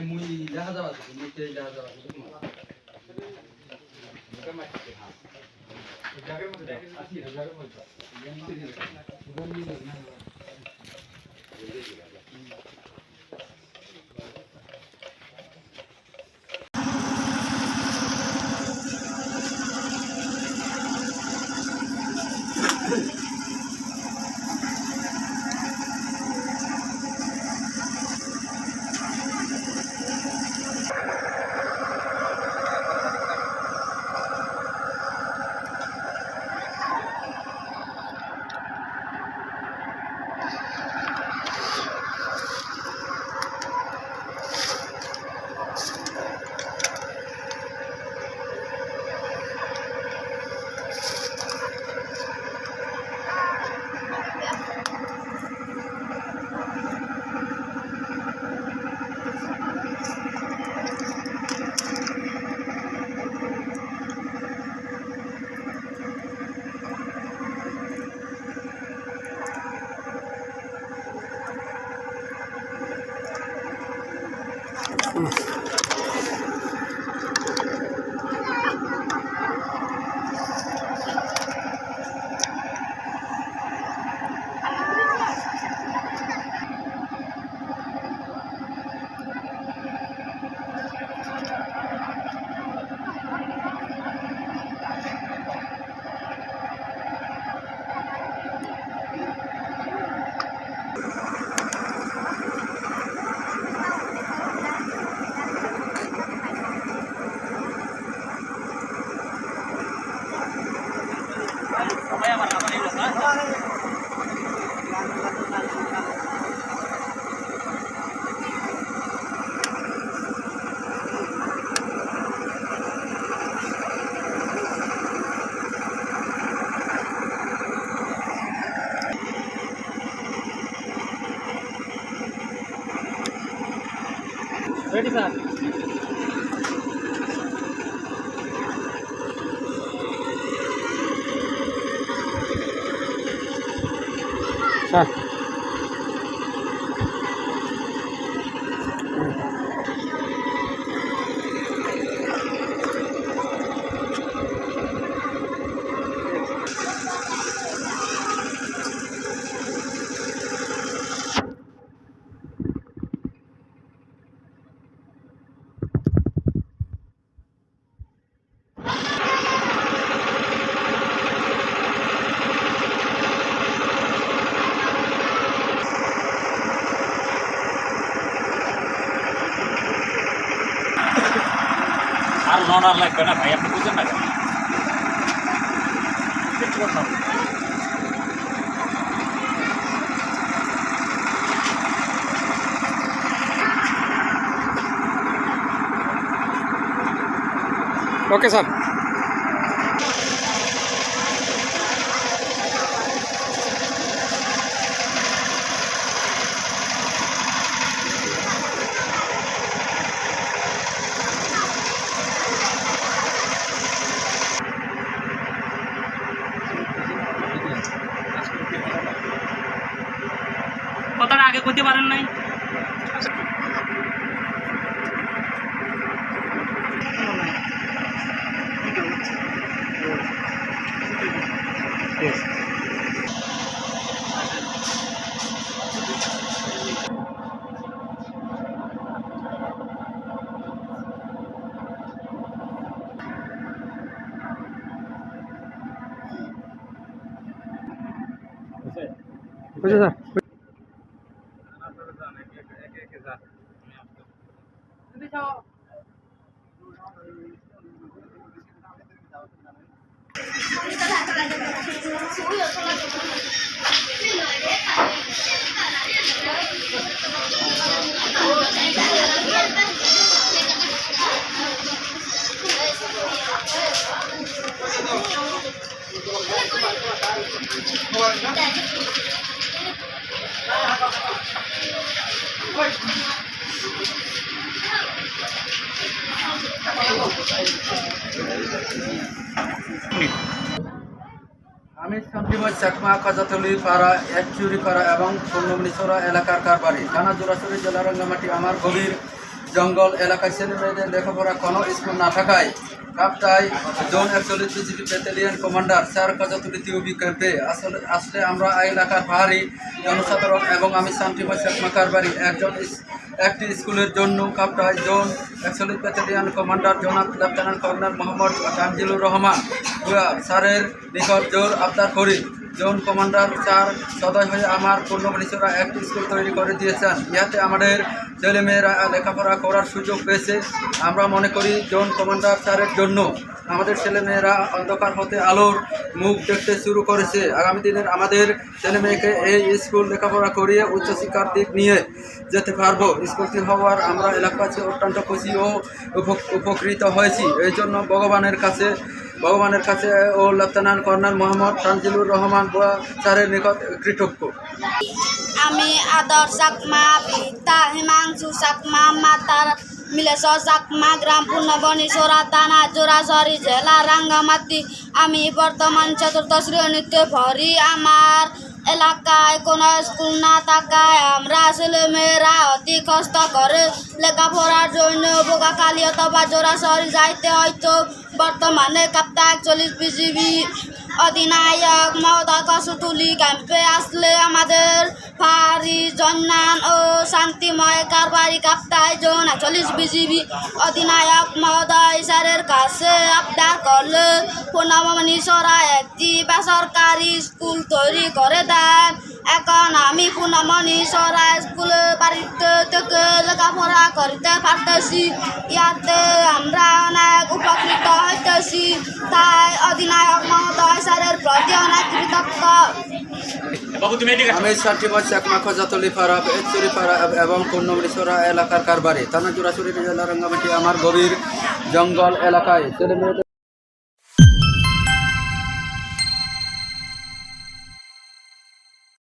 মুই দেখা যাওয়া মুই দেখা যাওয়া Ready, sir? Sir. আর নড়ার লাগবে না ভাই, আপনি বুঝেন না কেন? Okay sir. কথাটা আগে কইতে পারেন নাই? বুঝে স্যার। আমি শান্তিময় চাকমা কাজাতলি পাড়া একচুরি পাড়া এবং স্বর্ণমণিছড়া এলাকার কারবারি থানা জোড়াছড়ি জেলা রাঙ্গামাটি। আমার গভীর জঙ্গল এলাকায় ছেলে মেয়েদের লেখাপড়া কোনো স্কুল না থাকায় Kaptai zone 41 BGB battalion commander sir Kajatuli টিউবি ক্যাম্পে আসলে আমরা এই এলাকার পাহাড়ি জনসাধারণ এবং আমি শান্তিময় শেখমা কারবারি একটি স্কুলের জন্য কাপ্তাই জোন 41 ব্যাটালিয়ন কমান্ডার জনাব লেফটেন্যান্ট কর্নেল মোহাম্মদ তানজিলুর রহমান স্যারের নিকট জোর আবদার করি। জোন কমান্ডার স্যার সদয় হয়ে আমার পূর্ণবনিষ্ঠরা একটি স্কুল তৈরি করে দিয়েছেন। ইহাতে আমাদের ছেলেমেয়েরা লেখাপড়া করার সুযোগ পেয়েছে। আমরা মনে করি জোন কমান্ডার স্যারের জন্য আমাদের ছেলেমেয়েরা অন্ধকার হতে আলোর মুখ দেখতে শুরু করেছে। আগামী দিনের আমাদের ছেলেমেয়েকে এই স্কুল লেখাপড়া করিয়ে উচ্চশিক্ষার দিক নিয়ে যেতে পারবো। স্কুলটি হওয়ার আমরা এলাকাবাসী অত্যন্ত খুশি ও উপকৃত হয়েছি। এই জন্য ভগবানের কাছে ও লেফটেন্যান্ট কর্নেল মোহাম্মদ তানজিলুর রহমান স্যারের নিকট কৃতজ্ঞ। আমি আদর চাকমা পিতা হিমাংশু চাকমা মাতার মিলেশ চাকমা গ্রাম পূর্ণবনী সোরা থানা জোড়াছড়ি জেলা রাঙ্গামাটি। আমি বর্তমান চতুর্থ শ্রেণীতে পড়ি। আমার এলাকায় কোনো স্কুল না থাকায় আমরা ছেলেমেয়েরা অতি কষ্ট করে লেখাপড়ার জন্য বোকাখালী অথবা জোড়াছড়ি যাইতে হয়তো। বর্তমানে কাপ্তাই 41 বিজিবি অধিনায়ক মহোদয় কসুতুলি ক্যাম্পে আসলে আমাদের পাহাড়ি জন্নান ও শান্তিময় কারবারি কাপ্তাই জোন 41 বিজিবি অধিনায়ক মহোদয় স্যারের কাছে আবদার করলে পুনমনীশ্বরা একটি বেসরকারি স্কুল তৈরি করে দেন। এখন আমি পুনমনীশ্বরা স্কুলে বাড়িতে থেকে লেখাপড়া করতে পারতেছি। ইয়াতে আমরা অনেক উপকৃত হইতেছি। তাই অধিনায়ক মহোদয় স্যারের প্রতি অনেক কৃতজ্ঞ। বাবু তুমি এদিকে আমি শান্তিময় শেখমা খজাতলি পাড়া বেচুরি পাড়া এবং পূর্ণমনীশ্বরা এলাকার কারবারি থানা জোড়াছড়ি জেলা রাঙ্গামাটি। আমার গভীর জঙ্গল এলাকায় ছেলেমেয়েদের